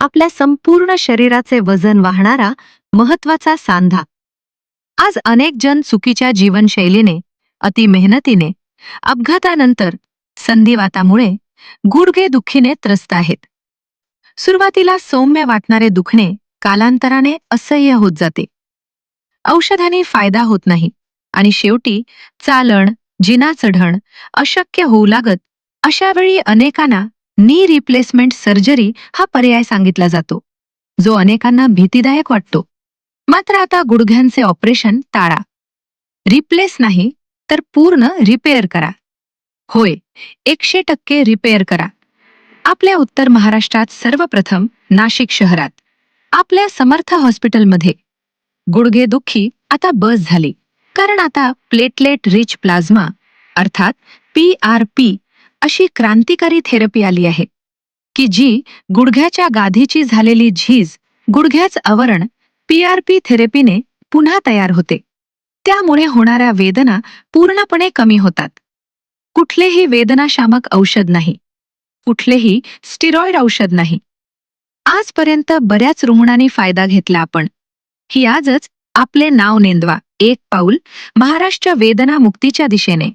आपल्या संपूर्ण शरीराचे वजन वाहणारा महत्वाचा सांधा. आज अनेक जण चुकीच्या जीवनशैलीने, अति मेहनतीने, अपघातानंतर संधिवातामुळे गुडघे दुखीने त्रस्त आहेत. सुरुवातीला सौम्य वाटणारे दुखणे कालांतराने असह्य होत जाते. औषधांनी फायदा होत नाही आणि शेवटी चालण, जिना चढण अशक्य होऊ लागत. अशा वेळी अनेकांना नी रिप्लेसमेंट सर्जरी हा पर्याय सांगितला जातो, जो अनेकांना भीतीदायक वाटतो. मात्र आता गुडघ्यांचे ऑपरेशन टाळा. रिप्लेस नाही, तर पूर्ण रिपेअर करा. होय, 100% रिपेअर करा. आपल्या उत्तर महाराष्ट्रात सर्वप्रथम नाशिक शहरात आपल्या समर्थ हॉस्पिटलमध्ये गुडघेदुखी आता बस झाली. कारण आता प्लेटलेट रिच प्लाझ्मा अर्थात PRP अशी क्रांतिकारी थेरपी आली आहे, की जी गुडघ्याच्या गाधीची झालेली झीज, गुडघ्याच आवरण PRP थेरपीने पुन्हा तयार होते. त्यामुळे होणाऱ्या वेदना पूर्णपणे कमी होतात. कुठलेही वेदनाशामक औषध नाही, कुठलेही स्टिरॉइड औषध नाही. आजपर्यंत बऱ्याच रुग्णांनी फायदा घेतला. आपण ही आजच आपले नाव नोंदवा. एक पाऊल महाराष्ट्र वेदना मुक्तीच्या दिशेने.